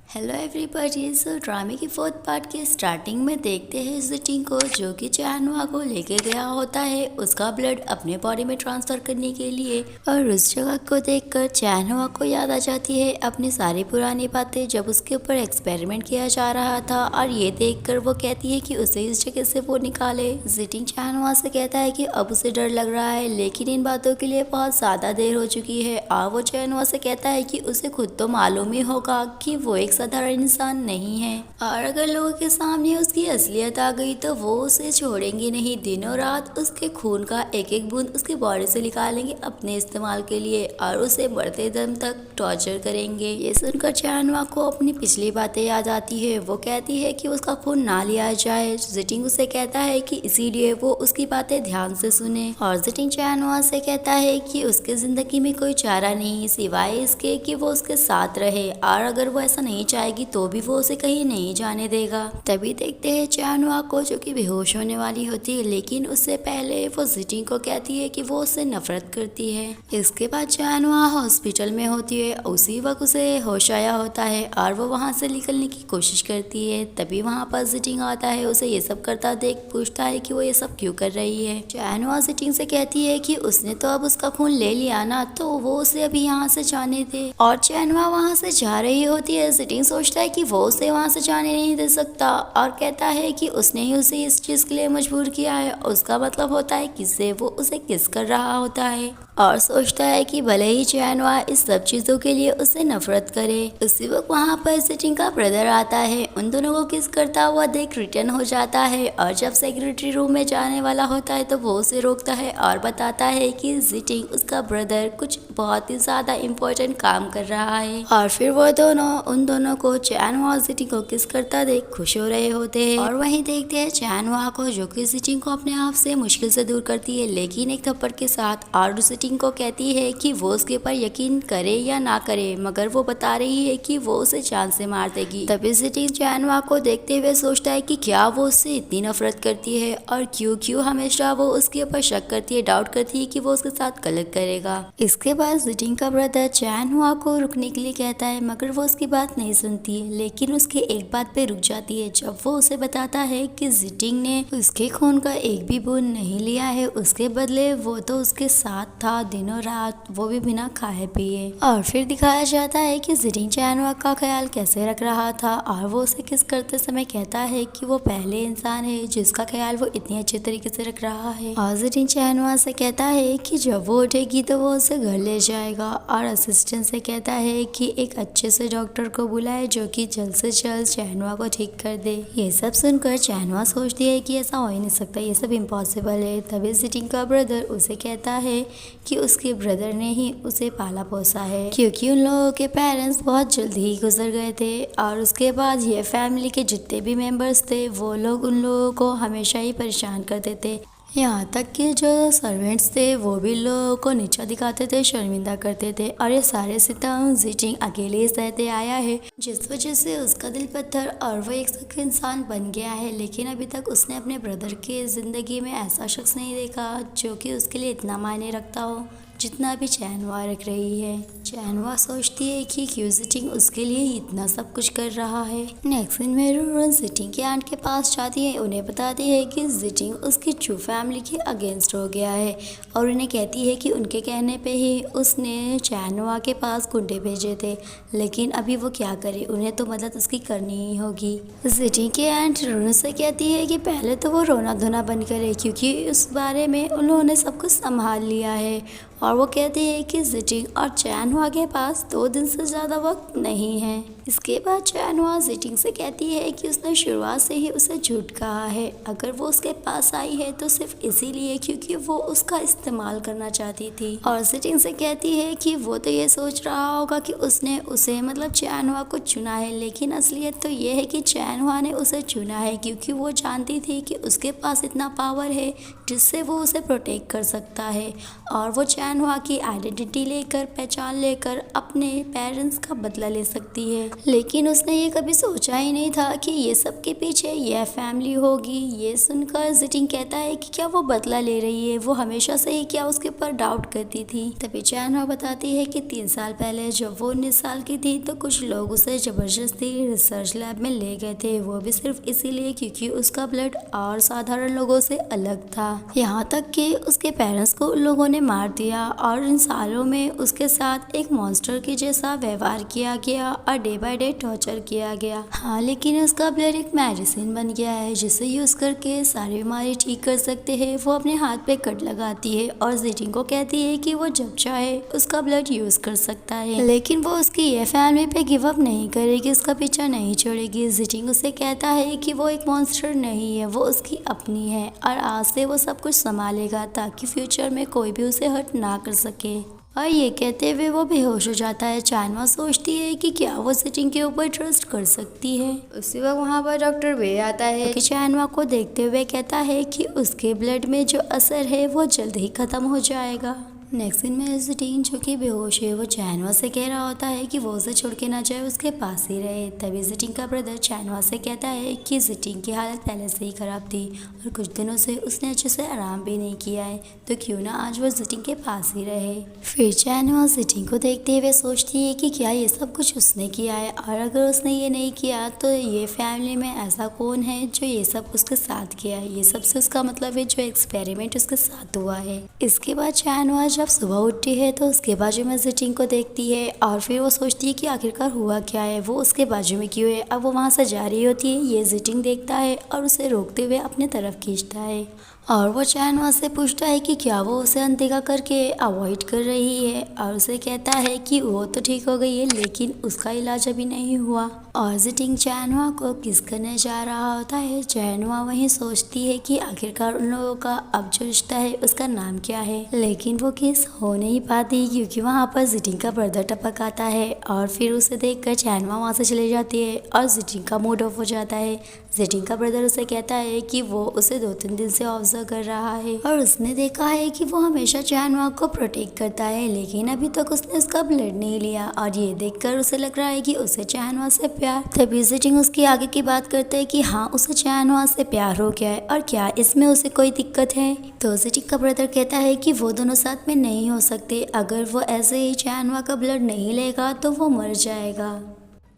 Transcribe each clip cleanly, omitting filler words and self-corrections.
Hello everybody. सो ड्रामे की fourth part के स्टार्टिंग में देखते हैं जिटिंग को, जो कि चैनवा को लेके गया होता है उसका ब्लड अपने बॉडी में ट्रांसफर करने के लिए। और उस जगह को देखकर चैनवा को याद आ जाती है अपनी सारी पुरानी बातें जब उसके ऊपर एक्सपेरिमेंट किया जा रहा था। और ये देखकर वो कहती है कि उसे इस जगह से वो निकाले। जिटिंग चैनवा से कहता है कि अब उसे डर लग रहा है, लेकिन इन बातों के लिए बहुत ज्यादा देर हो चुकी है। और वो चैनवा से कहता है कि उसे खुद तो मालूम ही होगा कि वो एक साधारण इंसान नहीं है, और अगर लोगों के सामने उसकी असलियत आ गई तो वो उसे छोड़ेंगे नहीं। दिनों रात उसके खून का एक एक बूंद उसके बॉडी से निकालेंगे अपने इस्तेमाल के लिए, और उसे मरते दम तक टॉर्चर करेंगे। ये सुनकर चैनवा को अपनी पिछली बातें याद आती है। वो कहती है कि उसका खून ना लिया जाए। जिटिंग उसे कहता है कि इसीलिए वो उसकी बातें ध्यान से सुने। और जिटिंग चैनवा से कहता है कि उसके जिंदगी में कोई चारा नहीं सिवाय इसके कि वो उसके साथ रहे, और अगर वो ऐसा नहीं चाहेगी तो भी वो उसे कहीं नहीं जाने देगा। तभी देखते हैं चैनवा को, जो कि बेहोश होने वाली होती है, लेकिन उससे पहले वो जिटिंग को कहती है कि वो उससे नफरत करती है। इसके बाद चैनवा हॉस्पिटल में होती है। उसी वक्त उसे होश आया होता है और वो वहाँ से निकलने की कोशिश करती है। तभी वहाँ पर जिटिंग आता है। उसे ये सब करता देख पूछता है कि वो ये सब क्यों कर रही है। चैनवा जिटिंग से कहती है कि उसने तो अब उसका खून ले लिया ना, तो वो उसे अभी यहाँ से जाने दे। और चैनवा वहाँ से जा रही होती है। जिटिंग सोचता है कि वो उसे वहाँ से जाने नहीं दे सकता, और कहता है कि उसने ही उसे इस चीज के लिए मजबूर किया है। उसका मतलब होता है किससे, वो उसे किस कर रहा होता है। और सोचता है कि भले ही चैनवा इस सब चीजों के लिए उससे नफरत करे। उसी वक्त वहाँ पर जिटिंग का ब्रदर आता है। उन दोनों को किस करता हुआ देख रिटर्न हो जाता है, और जब सेक्रेटरी रूम में जाने वाला होता है तो वो उसे रोकता है और बताता है कि जिटिंग उसका ब्रदर कुछ बहुत ही ज्यादा इम्पोर्टेंट काम कर रहा है। और फिर वो दोनों उन दोनों को चैनवा और जिटिंग को किस करता देख खुश हो रहे होते हैं। और वहीं देखते हैं चैनवा को, जो कि जिटिंग को अपने आप से मुश्किल से दूर करती है, लेकिन एक थप्पड़ के साथ। और जिटिंग को कहती है कि वो उसके ऊपर यकीन करे या ना करे, मगर वो बता रही है कि वो उसे जान से मार देगी। तभी जिटिंग चैनवा को देखते हुए सोचता है कि क्या वो उससे इतनी नफरत करती है, और क्यों हमेशा वो उसके ऊपर शक करती है, डाउट करती है कि वो उसके साथ गलत करेगा। इसके बाद जिटिंग का ब्रदर चैनवा को रुकने के लिए कहता है, मगर वो उसकी बात नहीं सुनती है। लेकिन उसके एक बात पे रुक जाती है जब वो उसे बताता है कि जिटिंग ने उसके खून का एक भी बूंद नहीं लिया है, उसके बदले वो तो उसके साथ था दिनों रात, वो भी बिना खाए पिए। और फिर दिखाया जाता है कि जिटिंग चैनवा का ख्याल कैसे रख रहा था, और वो उसे किस करते समय कहता है कि वो पहले इंसान है जिसका ख्याल वो इतने अच्छे तरीके से रख रहा है। और जिटिंग चैनवा से कहता है कि जब वो उठेगी तो वो उसे घर ले जाएगा, और असिस्टेंट से कहता है कि एक अच्छे से डॉक्टर को बुलाए जो कि जल्द से जल्द चैनवा को ठीक कर दे। ये सब सुनकर चैनवा सोचती है कि ऐसा हो ही नहीं सकता, ये सब इम्पॉसिबल है। तभी जिटिंग का ब्रदर उसे कहता है कि उसके ब्रदर ने ही उसे पाला पोसा है, क्योंकि उन लोगों के पेरेंट्स बहुत जल्दी ही गुजर गए थे। और उसके बाद ये फैमिली के जितने भी मेंबर्स थे वो लोग उन लोगों को हमेशा ही परेशान करते थे। यहाँ तक कि जो सर्वेंट्स थे वो भी लोगों को नीचा दिखाते थे, शर्मिंदा करते थे। और ये सारे सितम जिटिंग अकेले सहते आया है, जिस वजह से उसका दिल पत्थर और वो एक सख्त इंसान बन गया है। लेकिन अभी तक उसने अपने ब्रदर के जिंदगी में ऐसा शख्स नहीं देखा जो कि उसके लिए इतना मायने रखता हो जितना भी चैनवा रख रही है। चैनवा सोचती है कि क्यों जिटिंग उसके लिए इतना सब कुछ कर रहा है। नेक्स्ट सीन में रोरन जिटिंग के आंट के पास जाती है। उन्हें बताती है कि जिटिंग उसकी ट्रू फैमिली के अगेंस्ट हो गया है, और उन्हें कहती है कि उनके कहने पे ही उसने चैनवा के पास गुंडे भेजे थे। लेकिन अभी वो क्या करे, उन्हें तो मदद उसकी करनी ही होगी। जिटिंग के आंट रोरन से कहती है कि पहले तो वो रोना धोना बंद करे, क्योंकि उस बारे में उन्होंने सब कुछ संभाल लिया है। और वो कहती है कि जिटिंग और चैनवा के पास 2 दिन से ज़्यादा वक्त नहीं है। इसके बाद चैनवा जिटिंग से कहती है कि उसने शुरुआत से ही उसे झूठ कहा है। अगर वो उसके पास आई है तो सिर्फ इसीलिए क्योंकि वो उसका इस्तेमाल करना चाहती थी। और जिटिंग से कहती है कि वो तो ये सोच रहा होगा कि उसने उसे मतलब चैनवा को चुना है, लेकिन असलियत तो ये है कि चैनवा ने उसे चुना है, क्योंकि वो जानती थी कि उसके पास इतना पावर है जिससे वो उसे प्रोटेक्ट कर सकता है। और वो चैनवा की आइडेंटिटी लेकर, पहचान लेकर अपने पेरेंट्स का बदला ले सकती है। लेकिन उसने ये कभी सोचा ही नहीं था कि ये सब के पीछे यह फैमिली होगी। ये सुनकर जिटिंग कहता है कि क्या वो बदला ले रही है, वो हमेशा से ही क्या उसके ऊपर डाउट करती थी। तभी चैनवा बताती है कि 3 साल पहले जब वो 19 साल की थी तो कुछ लोग उसे जबरदस्ती रिसर्च लैब में ले गए थे, वो भी सिर्फ इसीलिए क्योंकि उसका ब्लड और साधारण लोगों से अलग था। यहाँ तक कि उसके पेरेंट्स को उन लोगों ने मार दिया और इन सालों में उसके साथ एक मॉन्स्टर के जैसा व्यवहार किया गया और डे बाय डे टॉर्चर किया गया। हाँ, लेकिन उसका ब्लड एक मेडिसिन बन गया है जिसे यूज करके सारी बीमारी ठीक कर सकते हैं। वो अपने हाथ पे कट लगाती है और जिटिंग को कहती है कि वो जब चाहे उसका ब्लड यूज कर सकता है, लेकिन वो उसकी ये फैमिली पे गिव अप नहीं करेगी, उसका पीछा नहीं छोड़ेगी। जिटिंग उसे कहता है कि वो एक मॉन्स्टर नहीं है, वो उसकी अपनी है और आज से वो सब कुछ संभालेगा ताकि फ्यूचर में कोई भी उसे हर्ट ना कर सके। और ये कहते हुए वो बेहोश हो जाता है। चैनवा सोचती है कि क्या वो जिटिंग के ऊपर ट्रस्ट कर सकती है। उसी वक्त वहाँ पर डॉक्टर वे आता है कि चैनवा को देखते हुए कहता है कि उसके ब्लड में जो असर है वो जल्द ही खत्म हो जाएगा। नेक्स्ट सीन में जिटिंग जो कि बेहोश है वो चैनवा से कह रहा होता है कि वो उसे छोड़ के ना जाए, उसके पास ही रहे। तभी जिटिंग का ब्रदर चैनवा से कहता है कि जिटिंग की हालत पहले से ही खराब थी और कुछ दिनों से उसने अच्छे से आराम भी नहीं किया है, तो क्यों ना आज वो जिटिंग के पास ही रहे। फिर चैनवा जिटिंग को देखते हुए सोचती है कि क्या ये सब कुछ उसने किया है, और अगर उसने ये नहीं किया तो ये फैमिली में ऐसा कौन है जो ये सब उसके साथ किया है। ये सबसे उसका मतलब है जो एक्सपेरिमेंट उसके साथ हुआ है। इसके बाद चैनवा जब सुबह उठती है तो उसके बाजू में जिटिंग को देखती है और फिर वो सोचती है कि आखिरकार हुआ क्या है, वो उसके बाजू में क्यों है। अब वो वहाँ से जा रही होती है, ये जिटिंग देखता है और उसे रोकते हुए अपने तरफ खींचता है और वो चैनवा से पूछता है कि क्या वो उसे अनदेखा करके अवॉइड कर रही है, और उसे कहता है कि वो तो ठीक हो गई है लेकिन उसका इलाज अभी नहीं हुआ। और जिटिंग चैनवा को किस करने जा रहा होता है। चैनवा वहीं सोचती है कि आखिरकार उन लोगों का अब जो रिश्ता है उसका नाम क्या है, लेकिन वो किस हो नहीं पाती क्योंकि वहाँ पर जिटिंग का ब्रदर टपक आता है और फिर उसे देखकर चैनवा वहाँ से चली जाती है और जिटिंग का मूड ऑफ हो जाता है। जिटिंग का ब्रदर उसे कहता है कि वो उसे 2-3 दिन से ऑब्जर्व कर रहा है और उसने देखा है कि वो हमेशा चैनवा को प्रोटेक्ट करता है, लेकिन अभी तक उसने उसका ब्लड नहीं लिया और ये देखकर उसे लग रहा है कि उसे चैनवा से प्यार। तभी जिटिंग उसकी आगे की बात करता है कि हाँ, उसे चैनवा से प्यार हो गया है और क्या इसमें उसे कोई दिक्कत है। तो जिटिंग का ब्रदर कहता है कि वो दोनों साथ में नहीं हो सकते, अगर वो ऐसे ही चैनवा का ब्लड नहीं लेगा तो वो मर जाएगा।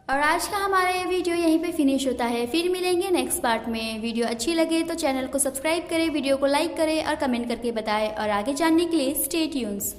और आज का हमारा ये वीडियो यहीं पे फिनिश होता है। फिर मिलेंगे नेक्स्ट पार्ट में। वीडियो अच्छी लगे तो चैनल को सब्सक्राइब करें, वीडियो को लाइक करें और कमेंट करके बताएं, और आगे जानने के लिए स्टे ट्यून्स।